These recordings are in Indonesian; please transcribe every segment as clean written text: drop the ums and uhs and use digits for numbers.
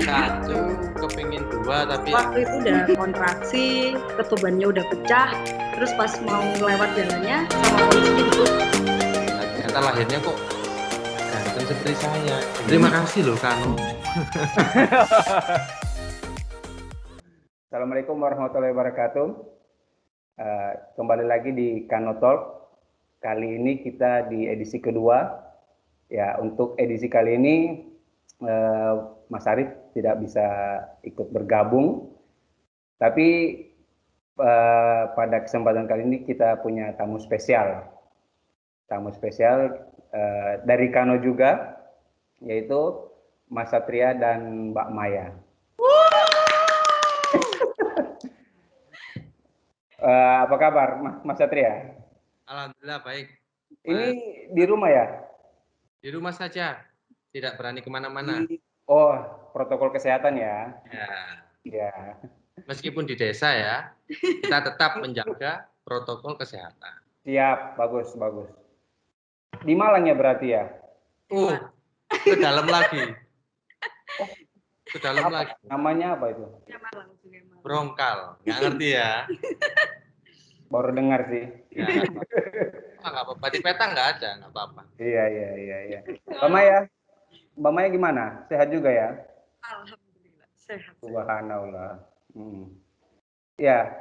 Satu kepingin dua tapi Waktu itu udah kontraksi, ketubannya udah pecah, terus pas mau lewat jalannya sama polisinya ditutup. ternyata lahirnya kok ganteng seperti saya. Terima kasih loh Kano. Assalamualaikum warahmatullahi wabarakatuh. Kembali lagi di Kano Talk. Kali ini kita di edisi kedua. Ya, untuk edisi kali ini Mas Arif tidak bisa ikut bergabung. Tapi pada kesempatan kali ini kita punya tamu spesial. Tamu spesial dari Kano juga, yaitu Mas Satria dan Mbak Maya. Apa kabar Mas Satria? Alhamdulillah baik. Ini di rumah ya? Di rumah saja, tidak berani kemana-mana. Oh, protokol kesehatan ya? Ya. Ya. Meskipun di desa ya, kita tetap menjaga protokol kesehatan. Siap, bagus, bagus. Di Malang ya berarti ya? Ke dalam lagi. Ke dalam lagi. Namanya apa itu? Brongkal, nggak ngerti ya? Baru dengar sih. Ya, nggak apa-apa. Di peta nggak ada, nggak apa-apa. Iya. Mbak Maya gimana? Sehat juga ya? Alhamdulillah, sehat. Subhanallah. Ya,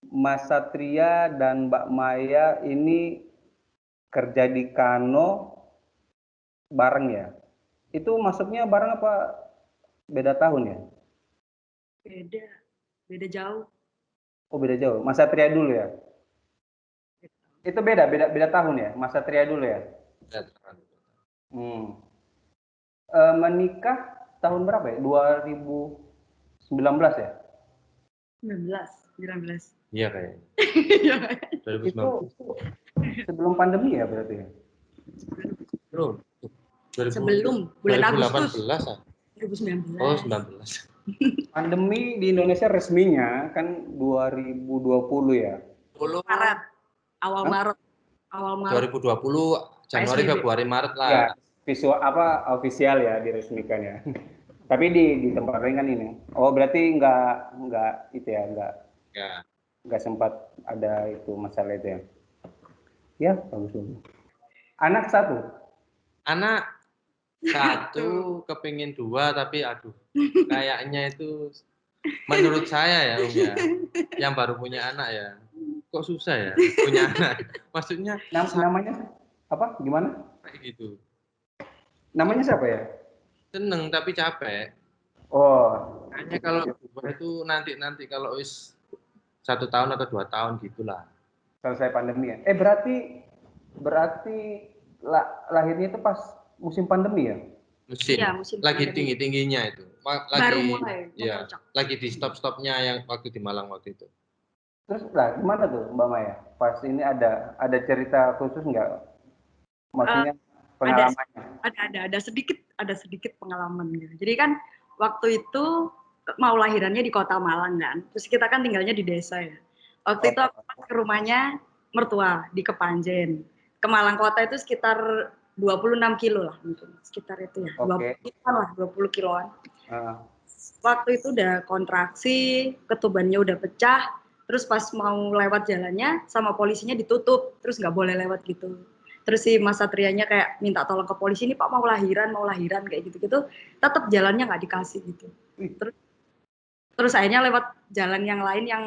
Mas Satria dan Mbak Maya ini kerja di Kano bareng ya? Itu masuknya bareng apa beda tahun ya? Beda jauh. Oh, beda jauh. Mas Satria dulu ya? Itu beda tahun ya? Mas Satria dulu ya? Menikah tahun berapa ya? 2019 ya? 19. Iya kayaknya. 2019. Itu sebelum pandemi ya berarti? Bro, Sebelum bulan 2018 Agustus. ah? 2019. Oh, 19. Pandemi di Indonesia resminya kan 2020 ya? Maret. Awal Maret. 2020 Januari, Februari, Maret lah. Ya, visual ofisial ya diresmikan ya. Tapi di tempat lain kan ini. Oh, berarti nggak itu ya, nggak sempat ada itu masalah itu ya. Ya, bagus. Anak satu. Anak satu kepingin dua tapi aduh kayaknya itu menurut saya ya Om ya, yang baru punya anak ya kok susah ya punya anak. Maksudnya Namanya apa? Gimana? kayak gitu. Namanya siapa ya? Seneng tapi capek. Oh, Kayaknya kalau dua itu nanti kalau 1 tahun atau 2 tahun gitulah. selesai pandemi ya. Berarti lahirnya itu pas musim pandemi ya? Musim lagi tinggi-tingginya itu. Baru mulai. Ya, lagi di stop-stopnya yang waktu di Malang waktu itu. Terus lah gimana tuh Mbak Maya? Pas ini ada cerita khusus nggak? Maksudnya pengalamannya? Ada sedikit pengalaman gitu. Jadi kan waktu itu mau lahirannya di Kota Malang kan. Terus kita kan tinggalnya di desa ya. Waktu itu aku ke rumahnya mertua di Kepanjen. Ke Malang Kota itu sekitar 26 kilo lah mungkin. Sekitar itu ya. 20 kiloan. Waktu itu udah kontraksi, ketubannya udah pecah, terus pas mau lewat jalannya sama polisinya ditutup, terus nggak boleh lewat gitu. Terus si Mas Satrianya kayak minta tolong ke polisi, ini Pak mau lahiran kayak gitu-gitu, tetap jalannya nggak dikasih gitu. Terus akhirnya lewat jalan yang lain yang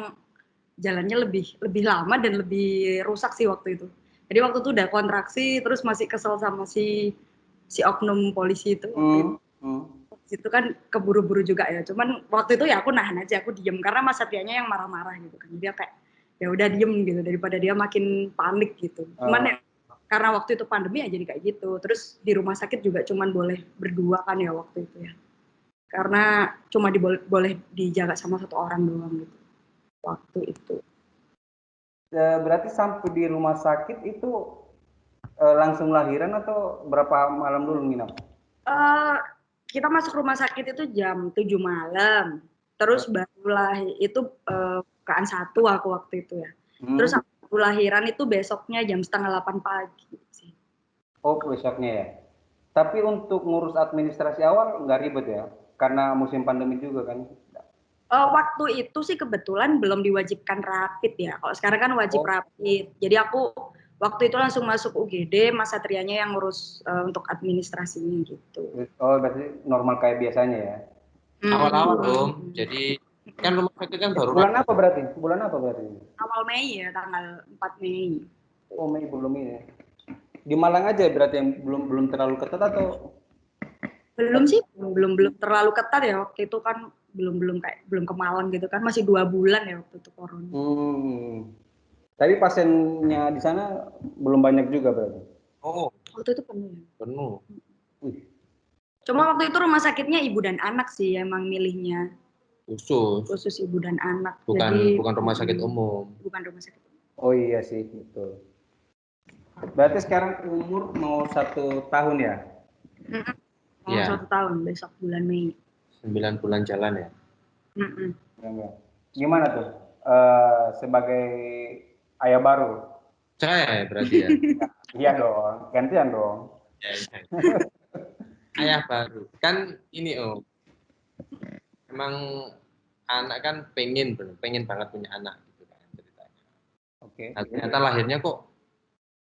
jalannya lebih lama dan lebih rusak sih waktu itu. Jadi waktu itu udah kontraksi, terus masih kesel sama si oknum polisi itu. Itu kan keburu-buru juga ya. Cuman waktu itu ya aku nahan aja, aku diem karena Mas Satrianya yang marah-marah gitu kan. Dia kayak ya udah diem gitu daripada dia makin panik gitu. Cuman ya karena waktu itu pandemi ya jadi kayak gitu. Terus di rumah sakit juga cuman boleh berdua kan ya waktu itu ya. Karena cuma boleh dijaga sama satu orang doang gitu. Waktu itu. Berarti sampai di rumah sakit itu langsung lahiran atau berapa malam dulu nginap? Kita masuk rumah sakit itu jam 7 malam. Terus barulah itu bukaan 1 aku waktu itu ya. Terus aku lahiran itu besoknya jam 7:30 pagi sih. Oh, besoknya ya? Tapi untuk ngurus administrasi awal nggak ribet ya? Karena musim pandemi juga kan? Waktu itu sih kebetulan belum diwajibkan rapid ya. Kalau sekarang kan wajib rapid. Jadi aku waktu itu langsung masuk UGD, Mas Satrianya yang ngurus untuk administrasinya gitu. Oh, berarti normal kayak biasanya ya? Awal-awal Om, jadi kan rumah sakit kan baru Bulan apa berarti? Bulan apa berarti? Awal Mei ya, tanggal 4 Mei. Oh, Mei belum ini. Di Malang aja berarti yang belum terlalu ketat atau? Belum sih, belum terlalu ketat ya waktu itu kan belum ke Malang gitu kan, masih 2 bulan ya waktu itu corona. Tapi pasiennya di sana belum banyak juga berarti? Oh, waktu itu penuh. penuh. Cuma waktu itu rumah sakitnya ibu dan anak sih emang milihnya. Khusus Ibu dan anak. bukan rumah sakit umum. Bukan rumah sakit umum. Oh iya sih, betul. Berarti sekarang umur mau 1 tahun ya? Mau 1 tahun, besok bulan Mei. 9 bulan jalan ya? Gimana tuh sebagai ayah baru? Saya berarti ya? Iya dong, gantian dong. Ya. Ayah baru. Kan ini Om, emang anak kan pengen banget punya anak gitu kan ceritanya. Oke. Nah, ternyata lahirnya kok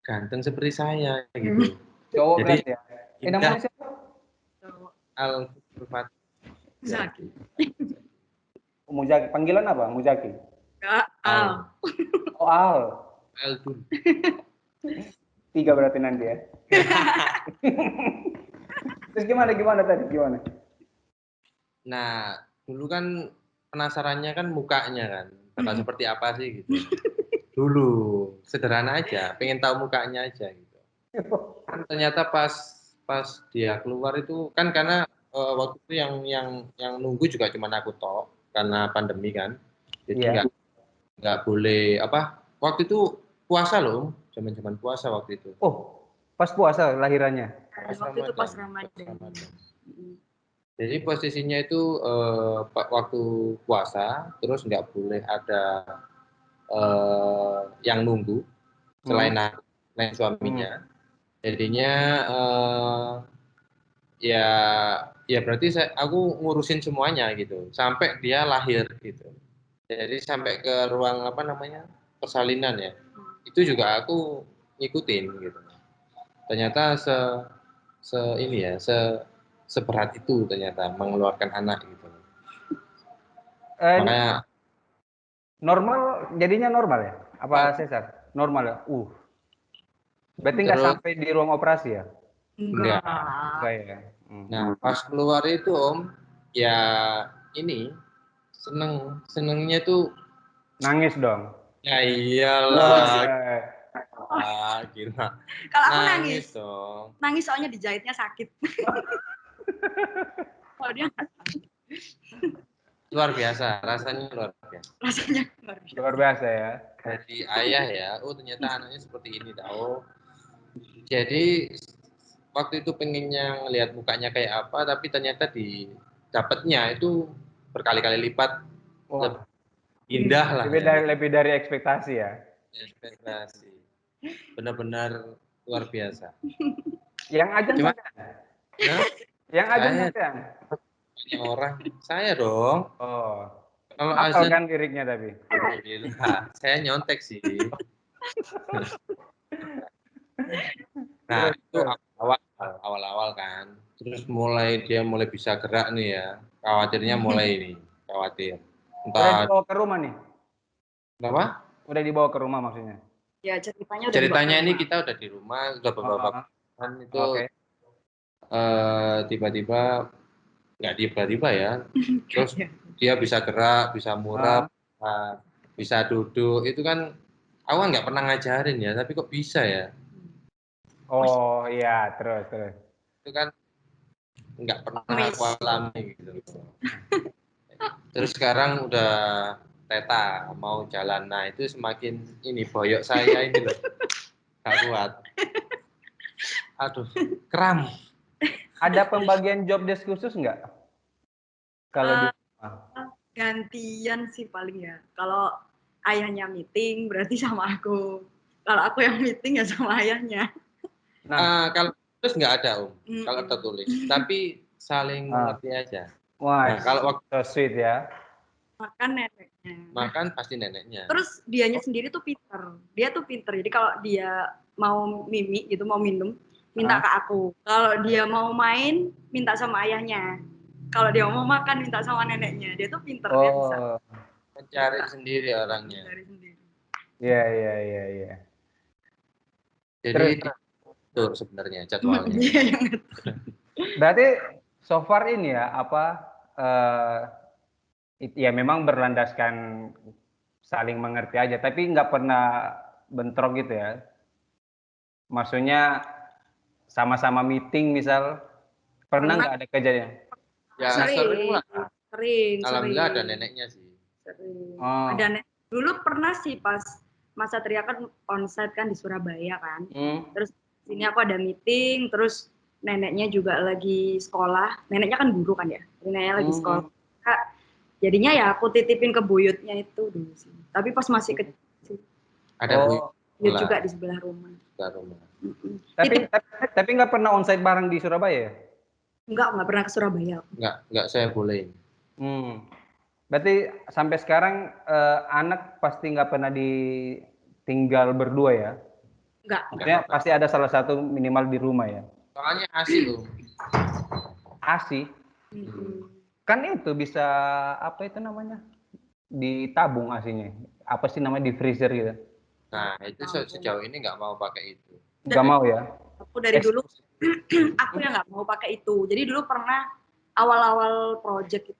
ganteng seperti saya gitu. Cowok Jadi berarti ya? Namanya siapa? Al-Fatih. Zaki. Muzaki. Panggilan apa? Muzaki? Al. Oh, Al. Al-Dun. 3 berarti nanti ya. Terus gimana tadi? Gimana? Nah, dulu kan penasarannya kan mukanya kan. Bakal seperti apa sih gitu. Dulu sederhana aja, pengen tahu mukanya aja gitu. Kan ternyata pas dia keluar itu kan karena waktu itu yang nunggu juga cuma aku toh karena pandemi kan. Jadi nggak boleh apa? Waktu itu puasa loh, zaman puasa waktu itu. Oh, pas puasa lahirannya. Waktu itu pas Ramadan. Jadi posisinya itu waktu puasa, terus nggak boleh ada yang nunggu selain suaminya. Jadinya ya berarti aku ngurusin semuanya gitu sampai dia lahir gitu. Jadi sampai ke ruang apa namanya persalinan ya, itu juga aku ngikutin gitu. Ternyata ini ya seberat itu ternyata mengeluarkan anak gitu. Makanya normal, jadinya normal ya? Apa sesar? Normal ya? Berarti nggak sampai di ruang operasi ya? Enggak ya? Nah, pas keluar itu Om, ya ini senengnya tuh nangis dong. Ya iyalah. Gila. Kalau aku nangis dong. Nangis soalnya dijahitnya sakit. Kalau dia luar biasa, rasanya luar biasa. Luar biasa ya. Jadi ayah ya, ternyata anaknya seperti ini tahu. Jadi waktu itu pengennya ngelihat mukanya kayak apa, tapi ternyata dapatnya itu berkali-kali lipat. Indah lah. Lebih dari ekspektasi ya. Ekspektasi. Benar-benar luar biasa. Yang ajang Yang ajang banyak orang. Saya dong. Kalau azan kan liriknya tapi. Saya nyontek sih. Nah, itu awal-awal kan. Terus dia mulai bisa gerak nih ya. Khawatirnya mulai ini, khawatir. Udah dibawa ke rumah nih? Kenapa? Udah dibawa ke rumah maksudnya? Ya, ceritanya ini kita udah di rumah, udah beberapa bulan itu tiba-tiba nggak tiba-tiba ya. Terus dia bisa gerak, bisa murab, bisa duduk. Itu kan aku nggak pernah ngajarin ya, tapi kok bisa ya? Oh iya, terus. Itu kan nggak pernah aku alami gitu. Terus sekarang udah teta mau jalan, nah itu semakin ini boyok saya ini loh, gak kuat. Aduh, kram. Ada pembagian job desk khusus nggak? Kalau di gantian sih paling ya. Kalau ayahnya meeting berarti sama aku. Kalau aku yang meeting ya sama ayahnya. Nah, Terus nggak ada Om, kalau Mm-mm. tertulis. Tapi saling mengerti aja. Wah, Nah, kalau waktu so sweet ya. Makan neneknya. makan pasti neneknya. Terus dianya sendiri tuh pinter. Dia tuh pinter. Jadi kalau dia mau mimi gitu, mau minum, minta ke aku. Kalau dia mau main, minta sama ayahnya. Kalau dia mau makan, minta sama neneknya. Dia tuh pinter, dia bisa Oh, Mencari sendiri orangnya. dari sendiri. iya, iya, iya, iya. Jadi Terus, diatur sebenarnya jadwalnya. Dia yang berarti so far ini ya, apa, ya memang berlandaskan saling mengerti aja, tapi nggak pernah bentrok gitu ya. Maksudnya sama-sama meeting misal, pernah pernah nggak ada kejadian? Ya sering sering, lah. Alhamdulillah ada sering. neneknya sih. Sering. Oh, Ada dulu pernah sih pas Mas Satria kan onsite kan di Surabaya kan. Terus sini aku ada meeting, terus neneknya juga lagi sekolah. Neneknya kan guru kan ya. Neneknya lagi sekolah. Jadinya ya aku titipin ke buyutnya itu dulu sih. Tapi pas masih kecil. Ada oh. Buyut juga di sebelah rumah. Tapi nggak pernah onsite bareng di Surabaya ya? Enggak pernah ke Surabaya. Enggak saya bolehin. Berarti sampai sekarang anak pasti nggak pernah ditinggal berdua ya? Enggak. Maksudnya pasti ada salah satu minimal di rumah ya? Soalnya ASI Om. ASI? Kan itu bisa, apa itu namanya? Ditabung ASInya. Apa sih namanya, di freezer gitu? Nah itu sejauh ini nggak mau pakai itu. Nggak mau ya? Aku dari dulu aku yang nggak mau pakai itu. Jadi dulu pernah awal-awal project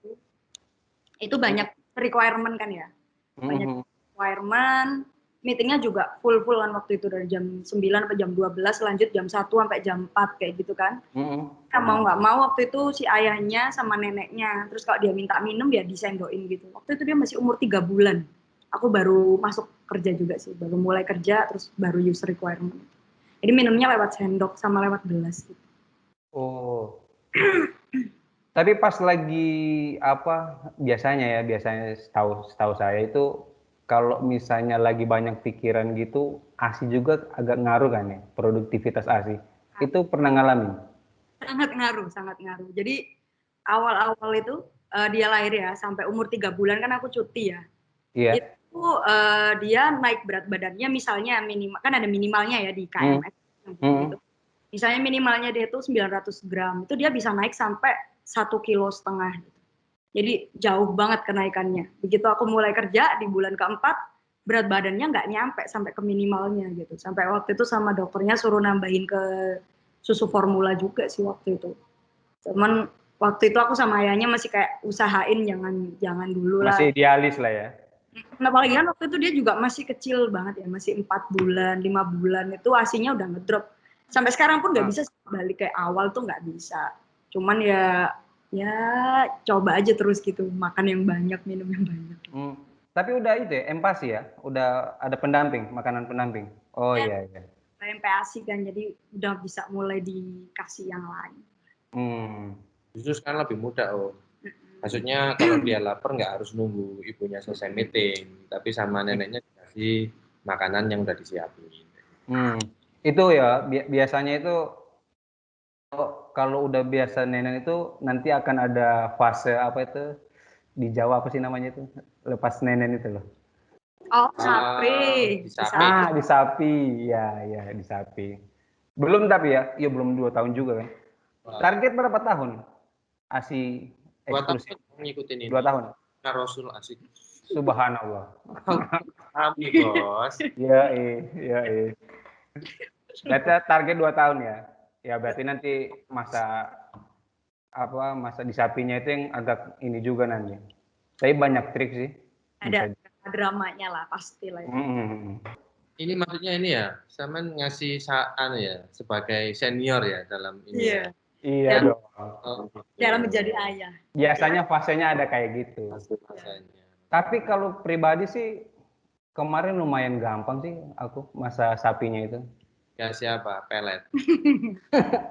itu banyak requirement kan ya. Banyak requirement, meetingnya juga full-full kan waktu itu dari jam 9 sampai jam 12, lanjut jam 1 sampai jam 4 kayak gitu kan. Mau nggak mau waktu itu si ayahnya sama neneknya, terus kalau dia minta minum ya disendokin gitu. Waktu itu dia masih umur 3 bulan. Aku baru masuk kerja juga sih, baru mulai kerja terus baru user requirement. Jadi minumnya lewat sendok sama lewat gelas gitu. Oh. Tapi pas lagi apa, biasanya setahu saya itu kalau misalnya lagi banyak pikiran gitu, ASI juga agak ngaruh kan ya, produktivitas ASI. Itu pernah ngalamin? Sangat ngaruh. Jadi awal-awal itu dia lahir ya, sampai umur 3 bulan kan aku cuti ya. Iya. Itu dia naik berat badannya misalnya minimal, kan ada minimalnya ya di KMS. Gitu. Misalnya minimalnya dia itu 900 gram, itu dia bisa naik sampai 1,5 kilo. Jadi jauh banget kenaikannya. Begitu aku mulai kerja di bulan keempat, berat badannya nggak nyampe sampai ke minimalnya gitu. Sampai waktu itu sama dokternya suruh nambahin ke susu formula juga sih waktu itu. Cuman waktu itu aku sama ayahnya masih kayak usahain jangan dulu lah. Masih idealis lah ya. Nah, apalagi kan waktu itu dia juga masih kecil banget ya, masih 4 bulan, 5 bulan itu asinya udah ngedrop. Sampai sekarang pun nggak bisa balik kayak awal tuh nggak bisa. Cuman ya coba aja terus gitu, makan yang banyak, minum yang banyak. Tapi udah itu ya, empasi ya, udah ada pendamping, makanan pendamping. Oh iya. MPASI kan, jadi udah bisa mulai dikasih yang lain. Justru sekarang lebih mudah Om. Maksudnya kalau dia lapar nggak harus nunggu ibunya selesai meeting, tapi sama neneknya dikasih makanan yang udah disiapin. Itu ya biasanya itu kalau udah biasa nenek itu nanti akan ada fase apa itu di Jawa, apa sih namanya itu, lepas nenek itu loh. Oh, sapi. Di sapi. Di sapi, ya di sapi. Belum tapi ya, belum 2 tahun juga kan. Target berapa tahun ASI eksklusif? 2 tahun ngikutin ini. 2 tahun. Nah, Rasul asik. Subhanallah. Amin bos. Iya. Berarti target 2 tahun ya. Ya berarti nanti masa di sapinya itu yang agak ini juga nanti. Tapi banyak trik sih. Ada dramanya lah pasti lah. Ini maksudnya ini ya, sama ngasih ya sebagai senior ya dalam ini. Iya. Iya dong. Dalam menjadi ayah. Biasanya fasenya ada kayak gitu. Tapi kalau pribadi sih kemarin lumayan gampang sih aku masa sapinya itu. Kasih apa? Pelet.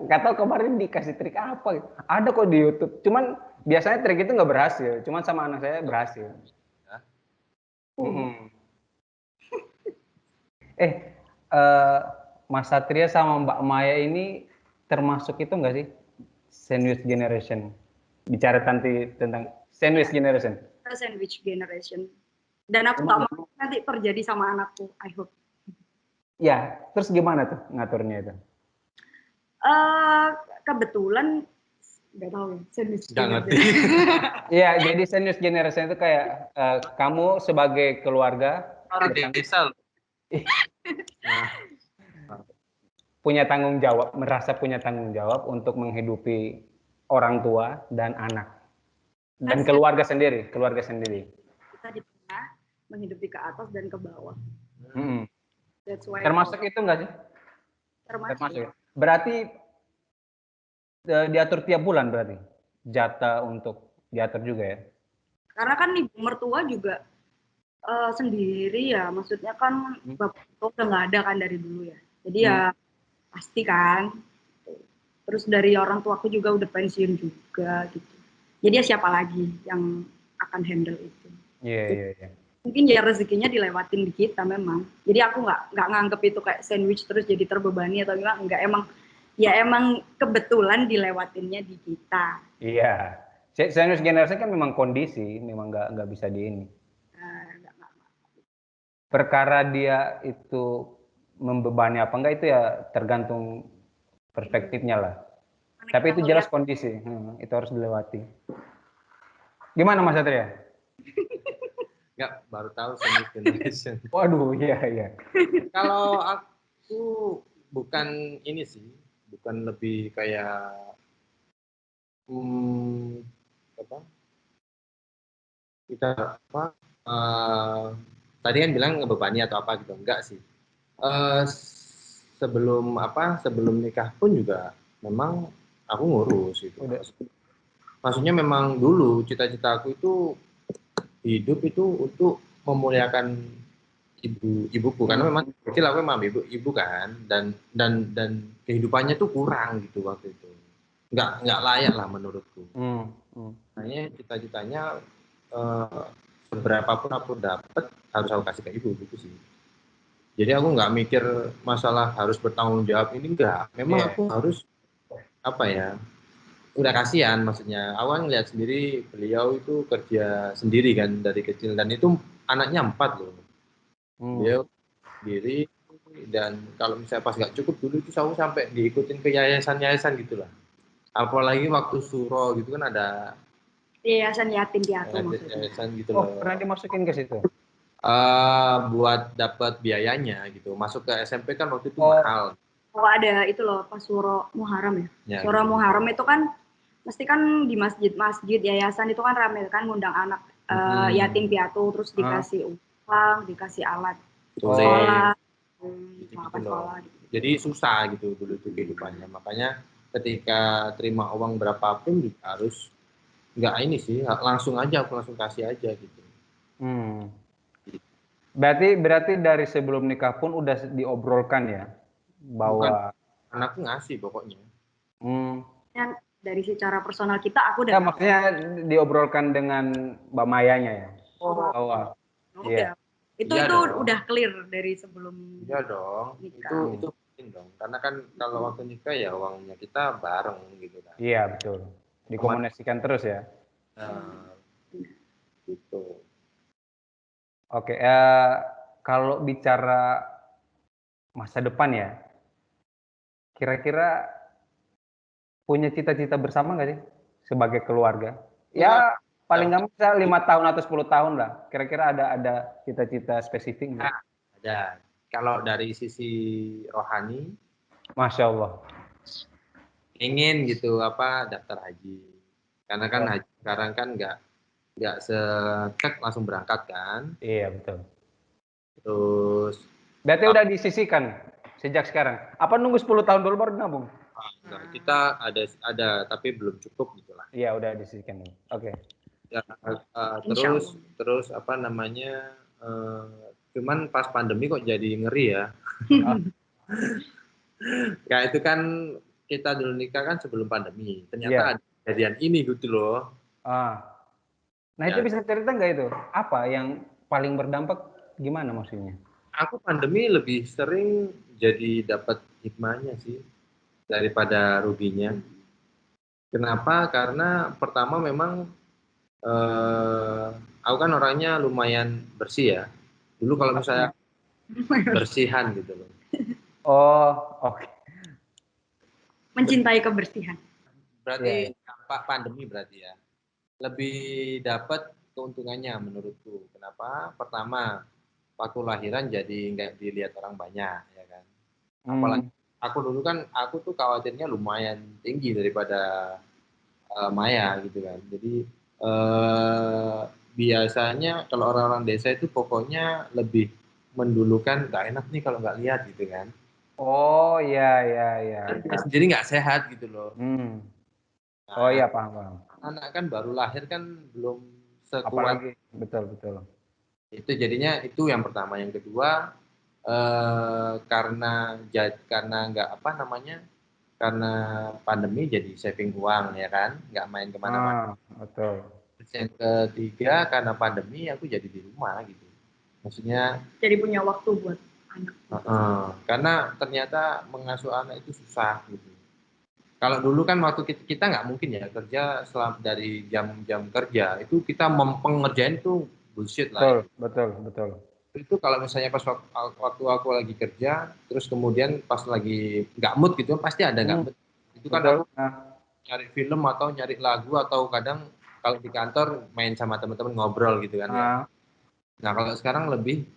Gak tau kemarin dikasih trik apa gitu. Ada kok di YouTube. Cuman biasanya trik itu nggak berhasil. Cuman sama anak saya berhasil. Mas Satria sama Mbak Maya ini termasuk itu nggak sih sandwich generation? Bicara tentang sandwich generation. Sandwich generation. Dan aku nggak mau nanti terjadi sama anakku, I hope. Ya, terus gimana tuh ngaturnya itu? Kebetulan nggak tahu ya, sandwich Nggak ngerti. Iya, jadi sandwich generation itu kayak kamu sebagai keluarga Orang desa loh. Nah, punya tanggung jawab, merasa punya tanggung jawab untuk menghidupi orang tua dan anak dan keluarga sendiri. Kita di tengah, menghidupi ke atas dan ke bawah. That's why Termasuk itu nggak sih? termasuk. Berarti diatur tiap bulan berarti jatah untuk diatur juga ya? Karena kan ibu mertua juga sendiri ya, maksudnya kan bapak udah nggak ada kan dari dulu ya. Jadi ya pasti kan. Terus dari orang tuaku juga udah pensiun juga gitu. Jadi ya siapa lagi yang akan handle itu? Iya. Mungkin ya rezekinya dilewatin di kita memang. Jadi aku nggak nganggep itu kayak sandwich terus jadi terbebani atau gimana. Enggak, emang kebetulan dilewatinnya di kita. Iya. Sandwich generation kan memang kondisi, memang nggak bisa di ini. Perkara dia itu membebani apa enggak itu ya tergantung perspektifnya lah. Tapi itu jelas kondisi, itu harus dilewati. Gimana Mas Satria? nggak, baru tahu sandwich generation. Waduh, iya. Kalau aku bukan ini sih, bukan lebih kayak apa? Kita apa? Tadi kan bilang ngebebani atau apa gitu, enggak sih. Sebelum nikah pun juga memang aku ngurus gitu. Maksudnya memang dulu cita-cita aku itu hidup itu untuk memuliakan ibuku karena memang kecil aku memang ibu kan dan kehidupannya tuh kurang gitu waktu itu, nggak layak lah menurutku. Makanya cita-citanya seberapapun aku dapat harus aku kasih ke ibu gitu sih. Jadi aku nggak mikir masalah harus bertanggung jawab, ini enggak. Memang aku harus apa ya? Udah kasihan maksudnya. Aku kan ngeliat sendiri beliau itu kerja sendiri kan dari kecil dan itu anaknya 4 loh. Beliau sendiri dan kalau misalnya pas nggak cukup dulu itu aku sampai diikutin ke yayasan-yayasan gitulah. Apalagi waktu suro gitu kan ada Yayasan yatim piatu maksudnya. yayasan gitu loh. Pernah dimasukin ke situ? Buat dapat biayanya gitu. Masuk ke SMP kan waktu itu mahal. Oh ada itu loh pas Suro Muharram ya. Suro Gitu. Muharram itu kan mesti kan di masjid yayasan itu kan rame kan ngundang anak yatim piatu terus dikasih uang, dikasih alat sekolah, sekolah. Jadi susah gitu dulu itu kehidupannya. Makanya ketika terima uang berapapun juga harus nggak ini sih, langsung kasih aja gitu. Berarti dari sebelum nikah pun udah diobrolkan ya bahwa anakku ngasih pokoknya. Dan dari secara personal kita aku udah maksudnya diobrolkan dengan Mbak Mayanya ya. Iya. Itu udah clear dari sebelum Iya dong. nikah. Itu penting dong. Karena kan kalau waktu nikah ya uangnya kita bareng gitu kan. Iya betul. Dikomunikasikan terus ya. Gitu. Oke, kalau bicara masa depan ya, kira-kira punya cita-cita bersama nggak sih sebagai keluarga? Ya paling nggak bisa 5 tahun atau 10 tahun lah. Kira-kira ada cita-cita spesifik nggak? Ada. Kalau dari sisi rohani, Masya Allah. ingin gitu daftar haji. Karena kan haji sekarang kan nggak setek langsung berangkat kan. Iya betul. Terus berarti udah disisihkan sejak sekarang. Apa nunggu 10 tahun dulu baru nabung? Kita ada tapi belum cukup gitulah. Iya udah disisihkan. Oke. Ya, terus apa namanya? Cuman pas pandemi kok jadi ngeri ya. Ya itu kan kita dulu nikah kan sebelum pandemi. Ternyata ada kejadian ini gitu loh. Nah itu bisa cerita nggak itu? Apa yang paling berdampak gimana maksudnya? Aku pandemi lebih sering jadi dapat hikmahnya sih. daripada ruginya. Kenapa? Karena pertama memang aku kan orangnya lumayan bersih ya. Dulu kalau misalnya bersihan gitu loh. Oh, oke. Mencintai kebersihan. Berarti dampak pandemi berarti ya. Lebih dapat keuntungannya menurutku. Kenapa? Pertama, waktu lahiran jadi nggak dilihat orang banyak, ya kan. Apalagi aku dulu kan, aku tuh khawatirnya lumayan tinggi daripada Maya gitu kan. Jadi biasanya kalau orang-orang desa itu pokoknya lebih mendulukan nggak enak nih kalau nggak lihat gitu kan. Oh, iya, iya, iya. Dia sendiri nggak sehat gitu loh. Oh Nah, iya, paham, paham. anak kan baru lahir kan belum sekuat Apalagi, betul, betul. itu, jadinya itu yang pertama. Yang kedua karena nggak apa namanya, karena pandemi jadi saving uang ya kan, nggak main kemana-mana. Betul. Terus yang ketiga karena pandemi aku jadi di rumah gitu, maksudnya Jadi punya waktu buat anak. karena ternyata mengasuh anak itu susah gitu. Kalau dulu kan waktu kita nggak mungkin ya kerja dari jam-jam kerja itu kita mempengerjain itu bullshit lah Betul, itu. betul, betul. Itu kalau misalnya pas waktu aku lagi kerja, terus kemudian pas lagi nggak mood gitu, pasti ada nggak mood. Itu kan Betul. aku nyari film atau nyari lagu atau kadang kalau di kantor main sama teman-teman ngobrol gitu kan ya. Nah kalau sekarang lebih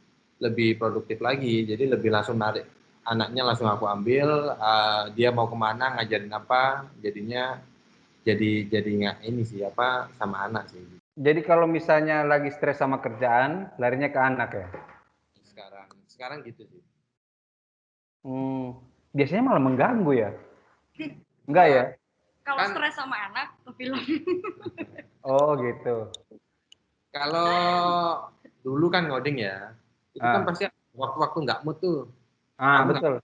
produktif lagi, jadi lebih langsung narik anaknya, langsung aku ambil, dia mau kemana ngajarin apa, jadinya jadi nggak ini sih apa sama anak sih. Jadi kalau misalnya lagi stres sama kerjaan, larinya ke anak ya? Sekarang gitu sih. Biasanya malah mengganggu ya? Enggak ya? Kalau stres sama anak, ke film. Oh gitu. Kalau dulu kan ngoding ya, itu kan pasti waktu-waktu nggak mood tuh. Aku Betul.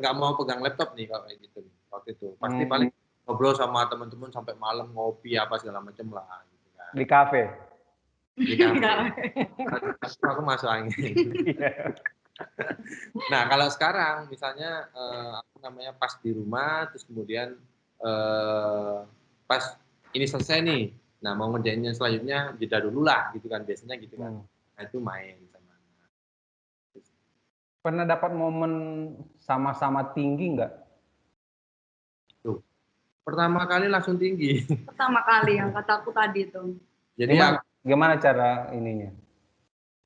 nggak mau pegang laptop nih kalau kayak gitu. Waktu itu pasti paling ngobrol sama teman-teman sampai malam, ngopi apa segala macam lah. Gitu kan. Di kafe? Di kafe. Aku masuk angin. Nah kalau sekarang misalnya aku namanya pas di rumah, terus kemudian pas ini selesai nih, nah mau ngerjainnya selanjutnya jeda dulu lah gitu kan, biasanya gitu kan. Nah itu main sama. Pernah dapat momen sama-sama tinggi nggak? Tuh, pertama kali langsung tinggi. Pertama kali yang kataku tadi tuh. Jadi gimana cara ininya?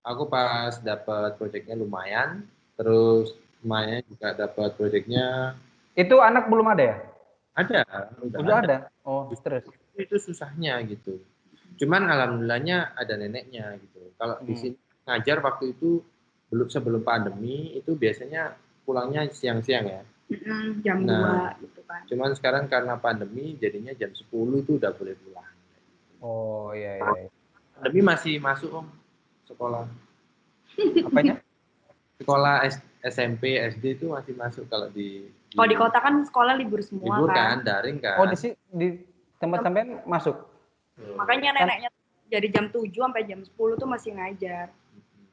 Aku pas dapat proyeknya lumayan, terus Maya juga dapat proyeknya. Itu anak belum ada ya? Ada, udah ada. Oh, terus. Itu susahnya gitu. Cuman alhamdulillahnya ada neneknya gitu. Kalau di sini ngajar waktu itu sebelum pandemi itu biasanya pulangnya siang-siang ya. Jam 2 gitu kan. Cuman sekarang karena pandemi jadinya jam 10 itu udah boleh pulang. Oh iya iya. Pandemi masih masuk Om sekolah. Apanya? Sekolah SMP, SD itu masih masuk kalau kalau di kota kan sekolah libur semua libur kan, daring kan. Oh di tempat sampean masuk. Makanya neneknya dari jam 7 sampai jam 10 tuh masih ngajar.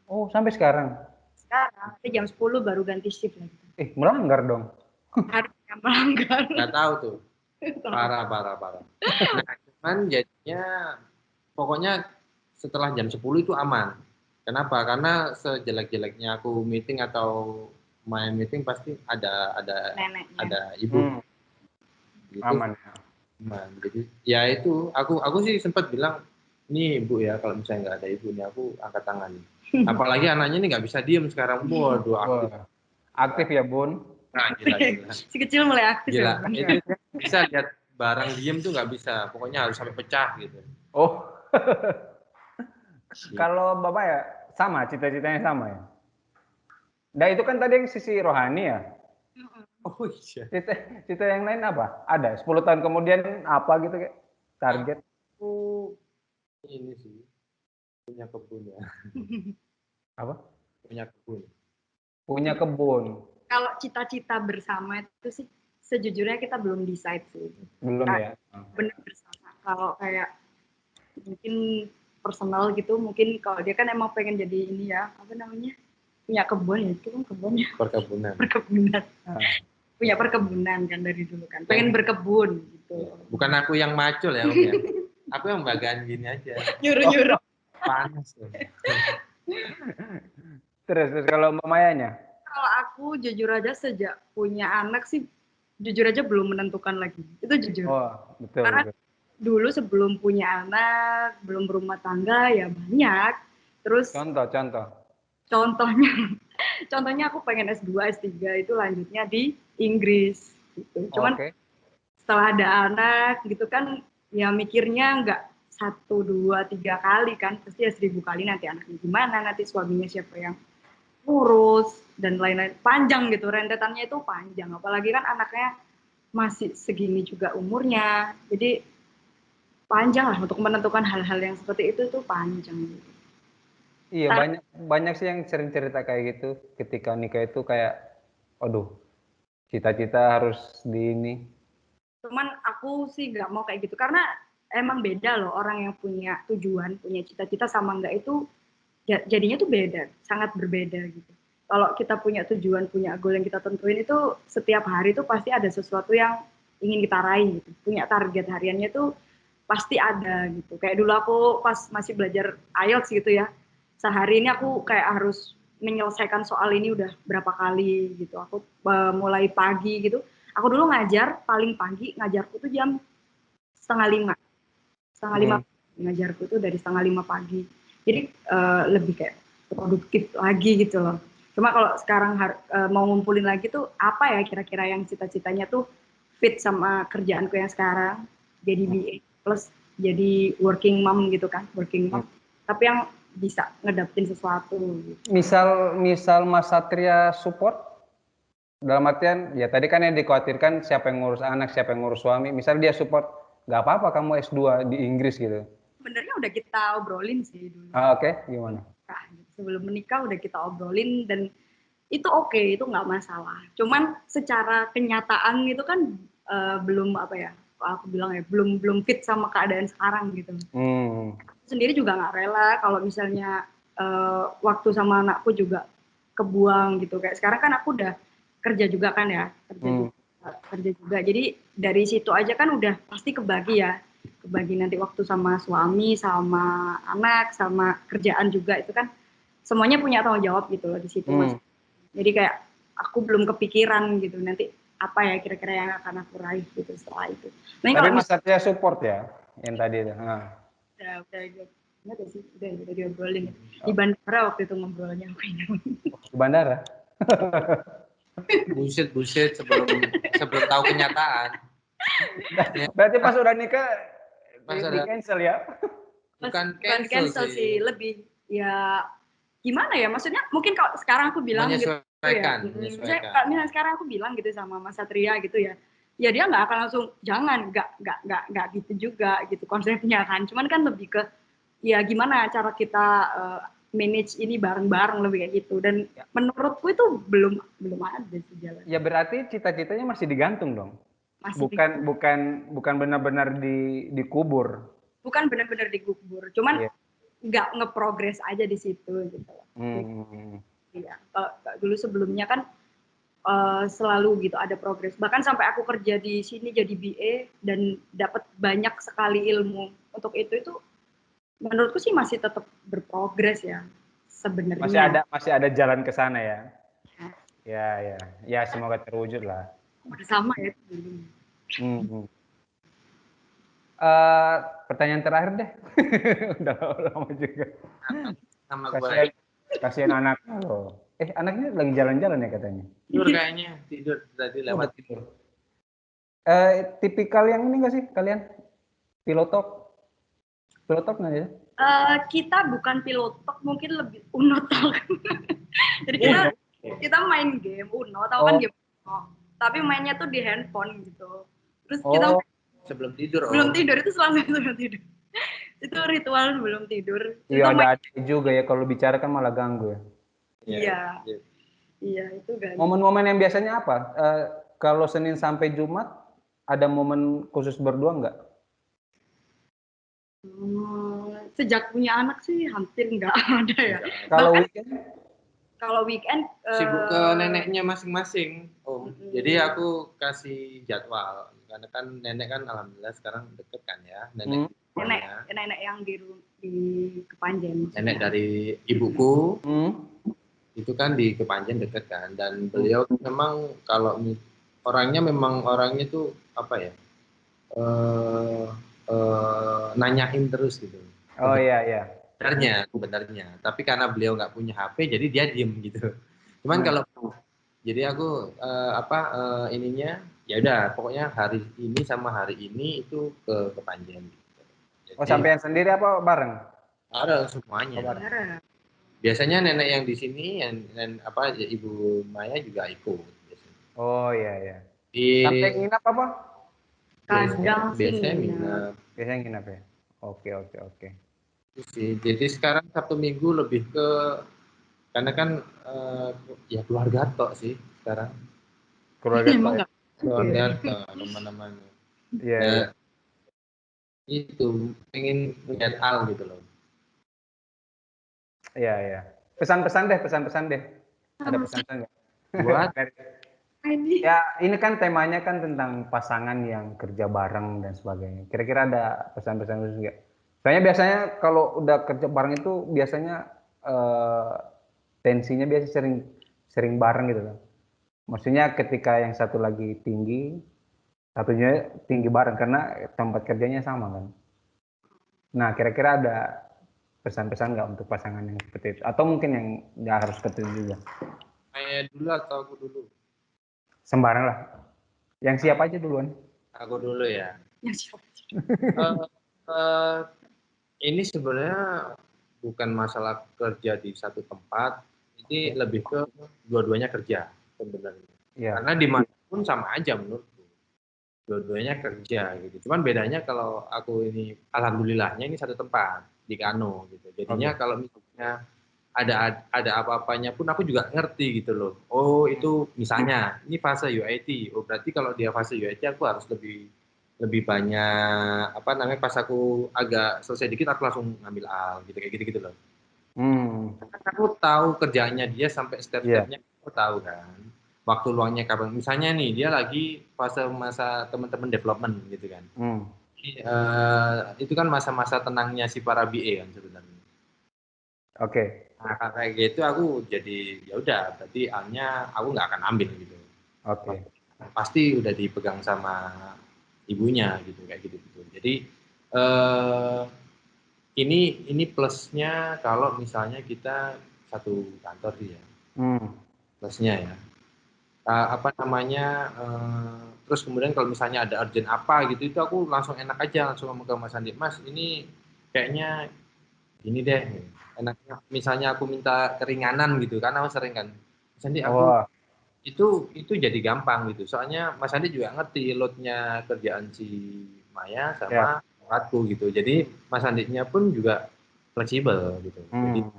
Oh, sampai sekarang. Sekarang nanti jam 10 baru ganti shift lagi. Melanggar dong. Harusnya melanggar. Nggak tahu tuh. Parah. Nah, cuman jadinya pokoknya setelah jam 10 itu aman. Kenapa? Karena sejelek-jeleknya aku meeting atau main meeting pasti ada neneknya. ada ibu. Gitu. Aman. Jadi ya itu aku sih sempat bilang, nih Bu ya kalau misalnya nggak ada ibu nih aku angkat tangan. Apalagi anaknya ini nggak bisa diem sekarang. Waduh aktif. Aktif ya Bun. Nah, gila. Si kecil mulai aktif. Gila. Itu bisa lihat barang diem tuh nggak bisa. Pokoknya harus sampai pecah gitu. Oh. Kalau Bapak ya sama, cita-citanya sama ya? Nah itu kan tadi yang sisi rohani ya? Oh iya. Cita yang lain apa? Ada? 10 tahun kemudian apa gitu kayak target? Aku ini sih punya kebun ya. Apa? Punya kebun. Punya kebun. Kalau cita-cita bersama itu sih sejujurnya kita belum decide sih. Belum ya? Benar bersama. Kalau kayak mungkin personal gitu, mungkin kalau dia kan emang pengen jadi ini ya, apa namanya, punya kebun ya, itu kan kebunnya. Perkebunan. Perkebunan. punya perkebunan kan dari dulu kan. Pengen berkebun gitu. Bukan aku yang macul ya Om ya. Aku yang bagian gini aja. Nyuruh-nyuruh. Panas tuh. Terus kalau Mbak Mayanya? Kalau aku jujur aja sejak punya anak sih jujur aja belum menentukan lagi. Itu jujur. Oh, betul. Karena betul. dulu sebelum punya anak, belum berumah tangga ya banyak. Terus contohnya aku pengen S2, S3 itu lanjutnya di Inggris gitu. Cuman setelah ada anak gitu kan ya mikirnya nggak 1, 2, 3 kali kan, pasti ya 1000 kali nanti anaknya gimana, nanti suaminya siapa yang ngurus dan lain-lain, panjang gitu, rentetannya itu panjang, apalagi kan anaknya masih segini juga umurnya, jadi panjang lah untuk menentukan hal-hal yang seperti itu tuh panjang. Iya, banyak sih yang sering cerita kayak gitu, ketika nikah itu kayak, aduh, cita-cita harus di ini. Cuman aku sih nggak mau kayak gitu, karena emang beda loh orang yang punya tujuan, punya cita-cita sama enggak itu jadinya tuh beda, sangat berbeda gitu. Kalau kita punya tujuan, punya goal yang kita tentuin itu setiap hari itu pasti ada sesuatu yang ingin kita raih gitu. Punya target hariannya tuh pasti ada gitu. Kayak dulu aku pas masih belajar IELTS gitu ya, sehari ini aku kayak harus menyelesaikan soal ini udah berapa kali gitu. Aku mulai pagi gitu. Aku dulu ngajar paling pagi, ngajarku tuh jam 4:30. 4:30 ngajarku tuh dari 4:30 pagi. Jadi lebih kayak produktif lagi gitu loh. Cuma kalau sekarang mau ngumpulin lagi tuh apa ya kira-kira yang cita-citanya tuh fit sama kerjaanku yang sekarang, jadi BA plus jadi working mom gitu kan, working mom. Tapi yang bisa ngedapetin sesuatu. Gitu. Misal Mas Satria support, dalam artian ya tadi kan yang dikhawatirkan siapa yang ngurus anak, siapa yang ngurus suami. Misal dia support, nggak apa-apa kamu S2 di Inggris gitu. Sebenarnya udah kita obrolin sih dulu. Oke. Gimana? Nah, sebelum menikah udah kita obrolin dan itu oke, itu nggak masalah. Cuman secara kenyataan itu kan belum apa ya, aku bilang ya belum fit sama keadaan sekarang gitu. Sendiri juga nggak rela kalau misalnya waktu sama anakku juga kebuang gitu. Kayak sekarang kan aku udah kerja juga kan ya, kerja juga. Jadi dari situ aja kan udah pasti kebagi ya, kebagi nanti waktu sama suami, sama anak, sama kerjaan juga itu kan semuanya punya tanggung jawab gitu loh di situ Mas. Jadi kayak aku belum kepikiran gitu nanti apa ya kira-kira yang akan aku raih gitu setelah itu. Nah, tapi Mas Satria support ya yang tadi itu. Udah diobrolin di bandara waktu itu ngobrolnya. Di bandara? Buset sebelum tahu kenyataan. Berarti pas udah nikah di cancel ya? Bukan cancel sih, lebih ya gimana ya, maksudnya mungkin kalau sekarang aku bilang menyesuaikan. Misalnya sekarang aku bilang gitu sama Mas Satria gitu ya dia nggak akan langsung jangan, nggak gitu juga gitu konsepnya kan, cuman kan lebih ke ya gimana cara kita manage ini bareng-bareng lebih kayak gitu, dan menurutku itu belum ada sejalan. Ya berarti cita-citanya masih digantung dong. Bukan benar-benar dikubur. Bukan benar-benar dikubur, cuman nggak ngeprogres aja di situ gitu. Iya, dulu sebelumnya kan selalu gitu ada progres. Bahkan sampai aku kerja di sini jadi BA dan dapat banyak sekali ilmu. Untuk itu menurutku sih masih tetap berprogres ya sebenarnya. Masih ada jalan ke sana ya. Ya semoga terwujud lah. Sama ya. Pertanyaan terakhir deh. Udah lama juga. Kasihan anaknya loh. Anaknya lagi jalan-jalan ya katanya. Tidur kayaknya, tidur tadi lewat tidur. Tipikal yang ini nggak sih kalian? Pilotok nggak ya? Kita bukan pilotok, mungkin lebih unotok. Jadi kita main game Uno, tahu kan game Uno. Tapi mainnya tuh di handphone gitu. Terus kita sebelum tidur. Belum tidur itu selalu sebelum tidur. Itu ritual sebelum tidur. Iya, ada juga ya kalau bicara kan malah ganggu ya. Iya, itu ganggu. Momen-momen yang biasanya apa? Kalau Senin sampai Jumat ada momen khusus berdua nggak? Sejak punya anak sih hampir nggak ada ya. Kalau weekend? Kalau weekend sibuk ke neneknya masing-masing, Om. Jadi aku kasih jadwal karena kan nenek kan alhamdulillah sekarang deket kan ya, nenek yang di Kepanjen. Nenek dari ibuku Hmm. itu kan di Kepanjen deket kan, dan beliau memang kalau orangnya tuh apa ya, nanyain terus gitu. Oh iya iya. Sebenarnya. Tapi karena beliau nggak punya HP, jadi dia diem gitu. Cuman kalau jadi aku ininya ya udah pokoknya hari ini sama hari ini itu ke Kepanjen. Gitu. Oh Jadi sampean sendiri apa bareng? ada semuanya. Oh, bareng. Biasanya nenek yang di sini, ya, Ibu Maya juga ikut. Biasanya. Oh iya iya. Di Sampai nginap apa? Kadang sih biasanya nginep. minat. Biasanya nginap ya. Oke oke oke. Jadi sekarang Sabtu Minggu lebih ke karena kan ya keluarga tok sih sekarang. Keluarga Emang ya. nggak Keluarga tok teman-teman. Iya Ya, iya. itu pengen lihat Al gitu loh. Iya iya. Pesan-pesan deh. Ada pesan-pesan nggak? Buat ini? Ya, ini kan temanya kan tentang pasangan yang kerja bareng dan sebagainya. Kira-kira ada pesan-pesan khusus nggak? Soalnya biasanya kalau udah kerja bareng itu biasanya tensinya biasa sering sering bareng gitu loh. Maksudnya ketika yang satu lagi tinggi, satunya tinggi bareng karena tempat kerjanya sama kan. Nah, kira-kira ada pesan-pesan nggak untuk pasangan yang seperti itu? Atau mungkin yang nggak harus seperti itu juga? Maya dulu atau aku dulu? Sembarang lah. Yang siap aja duluan. Aku dulu ya. Yang siapa? Eh, eh, ini sebenarnya bukan masalah kerja di satu tempat, ini lebih ke dua-duanya kerja sebenarnya. Iya. Karena dimanapun sama aja menurutku, dua-duanya kerja gitu. Cuman bedanya kalau aku ini, alhamdulillahnya ini satu tempat di Kano gitu. Jadinya Oke. kalau misalnya ada apa-apanya pun aku juga ngerti gitu loh. Oh itu misalnya ini fase UIT. Oh berarti kalau dia fase UIT aku harus lebih lebih banyak apa namanya, pas aku agak selesai dikit aku langsung ngambil al gitu kayak gitu gitu loh. Hmm. Karena aku tahu kerjaannya dia sampai Iya. step-stepnya aku tahu kan. Waktu luangnya kapan. Misalnya nih dia lagi fase masa teman-teman development gitu kan. Hmm. Itu kan masa-masa tenangnya si para BA kan sebenarnya. Oke. Nah, kayak gitu aku jadi ya udah berarti A-nya aku nggak akan ambil gitu. Oke. Pasti udah dipegang sama ibunya gitu kayak gitu gitu. Jadi eh, ini plusnya kalau misalnya kita satu kantor sih ya. Hmm. Plusnya ya. Apa namanya terus kemudian kalau misalnya ada urgent apa gitu itu aku langsung enak aja langsung ngomong ke Mas Andi, Mas ini kayaknya ini deh enaknya misalnya aku minta keringanan gitu karena aku sering kan Mas Andi aku Oh. itu jadi gampang gitu soalnya Mas Andi juga ngerti loadnya kerjaan si Maya Ya. sama aku gitu jadi Mas Andinya pun juga fleksibel gitu jadi Hmm.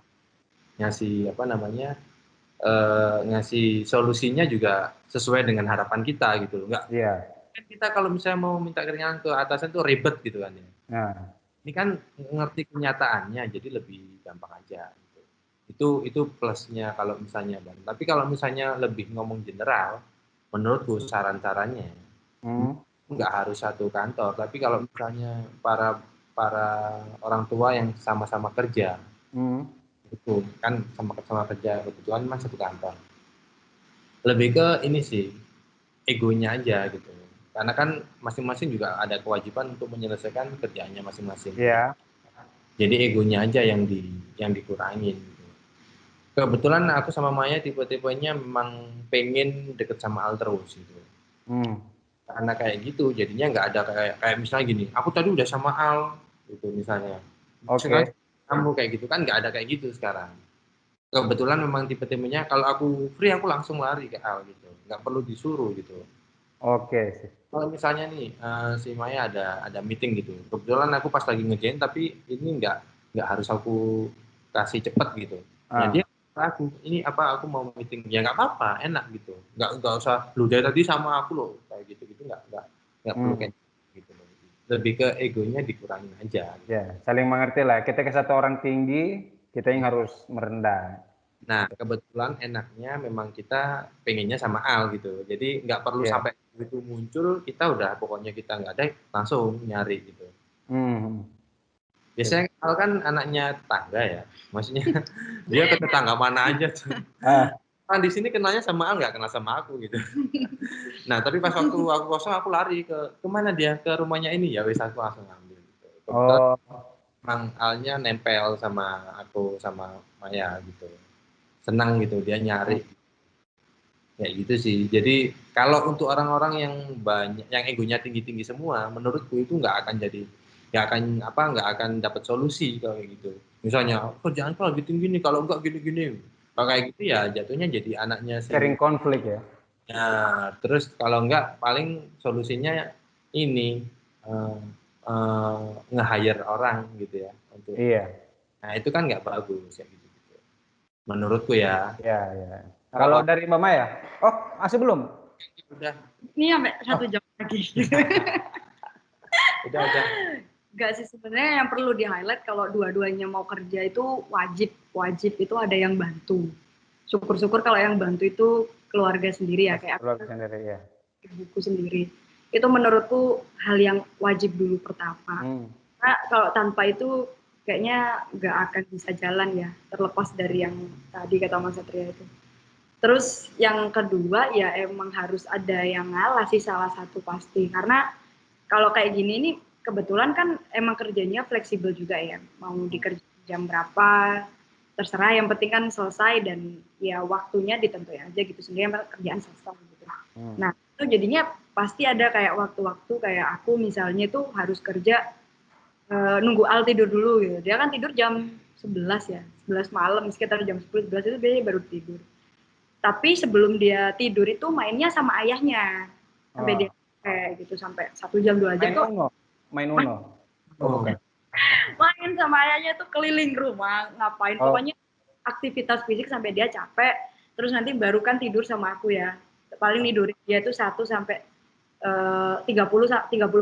ngasih apa namanya ngasih solusinya juga sesuai dengan harapan kita gitu loh nggak Iya. kan kita kalau misalnya mau minta keringanan ke atasan tuh ribet gitu kan ya. Nah. Ini kan ngerti kenyataannya, jadi lebih gampang aja. Gitu. Itu plusnya kalau misalnya Bang. Tapi kalau misalnya lebih ngomong general, menurutku saran-sarannya Hmm. nggak harus satu kantor. Tapi kalau misalnya para para orang tua yang sama-sama kerja, Hmm. itu kan sama-sama kerja kebetulan mas satu kantor. Lebih ke ini sih egonya aja gitu. Karena kan masing-masing juga ada kewajiban untuk menyelesaikan kerjaannya masing-masing. Iya. Jadi egonya aja yang dikurangin. Kebetulan aku sama Maya tipe-tipenya memang pengen deket sama Al terus gitu. Hmm. Karena kayak gitu, jadinya nggak ada kayak misalnya gini, aku tadi udah sama Al gitu misalnya. Sekarang Oke. kamu kayak gitu kan nggak ada kayak gitu sekarang. Kebetulan memang tipe-tipenya kalau aku free aku langsung lari ke Al gitu, nggak perlu disuruh gitu. Oke sih. Kalau misalnya nih si Maya ada meeting gitu, kebetulan aku pas lagi ngerjain tapi ini nggak harus aku kasih cepet gitu. Nah dia Ah. aku ini apa aku mau meeting ya nggak apa-apa enak gitu, nggak usah lu dari tadi sama aku loh kayak gitu gitu nggak perlu Hmm. kayak gitu loh. Lebih ke egonya dikurangin aja. Gitu. Ya, saling mengerti lah. Ketika satu orang tinggi, kita yang harus merendah. Nah, kebetulan enaknya memang kita pengennya sama Al gitu. Jadi nggak perlu Iya. sampai itu muncul, kita udah pokoknya kita nggak ada, langsung nyari gitu. Biasanya Al kan anaknya tetangga ya. Maksudnya dia ke tetangga mana aja tuh. Kan di sini kenalnya sama Al, nggak kenal sama aku gitu. Nah, tapi pas waktu aku kosong aku lari ke kemana dia? Ke rumahnya ini ya, wis aku langsung ambil gitu. Kebetulan Mang Alnya nempel sama aku sama Maya gitu. Senang gitu dia nyari. Ya gitu sih. Jadi kalau untuk orang-orang yang banyak, yang egonya tinggi-tinggi semua, menurutku itu nggak akan dapat solusi kalau kayak gitu. Misalnya kerjaan kok lebih tinggi nih, kalau enggak gini-gini. Kalau kayak gitu ya jatuhnya jadi anaknya Sharing konflik ya. Nah, terus kalau enggak paling solusinya ini eh, nge-hire orang gitu ya untuk. Iya. Nah itu kan nggak bagus ya gitu. Menurutku ya. Iya, iya. Kalau dari Mbak Maya? Oh, masih belum? Udah. Ini sampai 1 jam lagi. Udah. Enggak sih, sebenarnya yang perlu di-highlight kalau dua-duanya mau kerja itu wajib itu ada yang bantu. Syukur-syukur kalau yang bantu itu keluarga sendiri ya, kayak keluarga sendiri ya. Ibuku sendiri. Itu menurutku hal yang wajib dulu pertama. Karena kalau tanpa itu kayaknya nggak akan bisa jalan ya, terlepas dari yang tadi kata Mas Satria itu. Terus yang kedua ya emang harus ada yang ngalah sih, salah satu pasti. Karena kalau kayak gini nih kebetulan kan emang kerjanya fleksibel juga ya. Mau dikerja jam berapa terserah, yang penting kan selesai dan ya waktunya ditentuin aja gitu sendiri, kerjaan selesai gitu. Nah, itu jadinya pasti ada kayak waktu-waktu kayak aku misalnya itu harus kerja nunggu Al tidur dulu gitu. Dia kan tidur jam 11 ya, 11 malam, sekitar jam 10 11 itu biasanya baru tidur. Tapi sebelum dia tidur itu mainnya sama ayahnya. Sampai dia kayak gitu sampai 1 jam 2 jam tuh Main Uno. Oh, bukan. Main sama ayahnya tuh keliling rumah, ngapain pokoknya aktivitas fisik sampai dia capek. Terus nanti baru kan tidur sama aku ya. Paling tidur dia tuh 1 sampai 30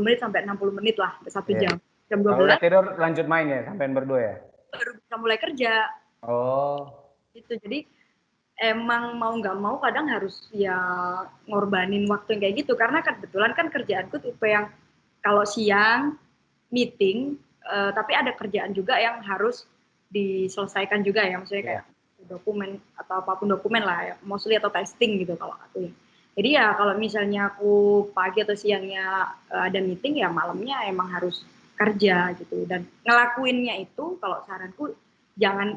menit sampai 60 menit lah, 1 jam. Jam 12 kalau udah tidur lanjut main ya sampai berdua ya. baru bisa mulai kerja. Itu jadi emang mau nggak mau kadang harus ya ngorbanin waktu yang kayak gitu, karena kebetulan kan kerjaanku tipe yang kalau siang meeting tapi ada kerjaan juga yang harus diselesaikan juga ya, maksudnya kayak dokumen atau apapun dokumen lah ya, mostly atau testing gitu kalau aku ya. Jadi ya kalau misalnya aku pagi atau siangnya ada meeting ya malamnya emang harus kerja gitu, dan ngelakuinnya itu kalau saranku jangan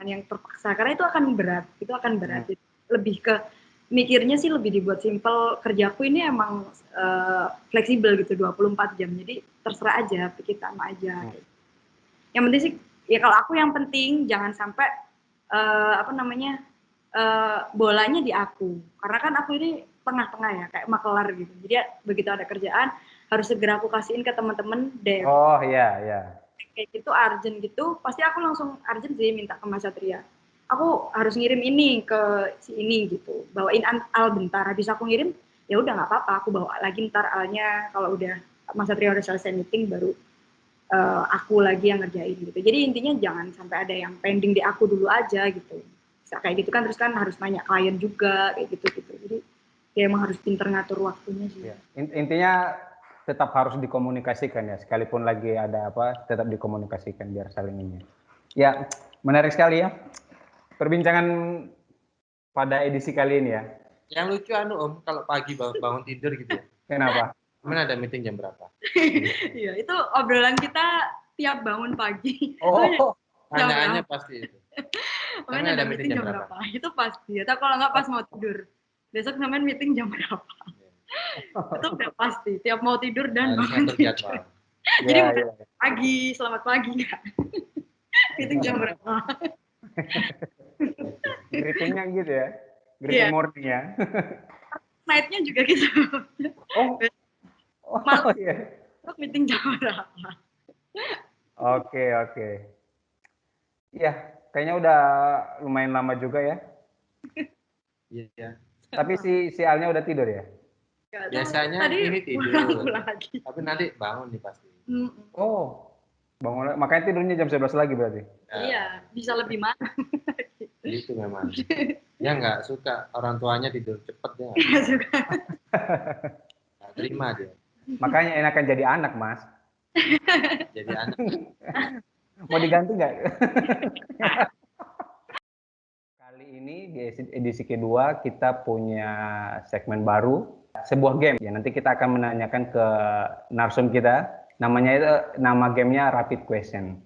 yang terpaksa karena itu akan berat, Jadi, lebih ke mikirnya sih lebih dibuat simpel, kerjaku ini emang fleksibel gitu 24 jam, jadi terserah aja, kita sama aja. Yang penting sih ya kalau aku yang penting jangan sampai bolanya di aku, karena kan aku ini tengah-tengah ya kayak makelar gitu, jadi begitu ada kerjaan harus segera aku kasihin ke teman-teman dev. Kayak gitu urgent gitu, pasti aku langsung urgent sih minta ke Mas Satria. Aku harus ngirim ini ke si ini gitu, bawain Al bentar, habis aku ngirim ya udah nggak apa-apa, aku bawa lagi ntar Alnya kalau udah Mas Satria udah selesai meeting baru aku lagi yang ngerjain gitu. Jadi intinya jangan sampai ada yang pending di aku dulu aja gitu. Bisa kayak gitu kan, terus kan harus nanya klien juga kayak gitu. Jadi ya emang harus pinter ngatur waktunya sih. Intinya tetap harus dikomunikasikan ya, sekalipun lagi ada apa tetap dikomunikasikan biar saling ini. Ya, menarik sekali ya perbincangan pada edisi kali ini ya. Yang lucu Om, kalau pagi bangun tidur gitu ya. Kenapa? Mana ada meeting jam berapa? Iya, itu obrolan kita tiap bangun pagi. Tanyaannya pasti itu. Mana ada meeting jam berapa? Itu pasti. Atau kalau nggak pas mau tidur. Besok sampean meeting jam berapa? Itu udah pasti. Tiap mau tidur dan bangun tidur. Jadi pagi, selamat pagi ya. Meeting jam berapa? Greetingnya gitu ya. Greeting morning ya. Night-nya juga gitu. Malam meeting jam berapa? Oke. Iya, kayaknya udah lumayan lama juga ya. Iya. Tapi si Alnya udah tidur ya? Biasanya ini tidur. Tapi nanti bangun nih pasti. Bangun. Makanya tidurnya jam 11 lagi berarti? Iya, bisa lebih mana. Gitu memang. Dia nggak suka orang tuanya tidur cepet dia Nggak suka. nggak terima dia. Makanya enakan jadi anak, Mas. Jadi anak. Mau diganti nggak? Kali ini di edisi kedua kita punya segmen baru, sebuah game. Ya, nanti kita akan menanyakan ke narsum kita. Namanya itu nama gamenya Rapid Question.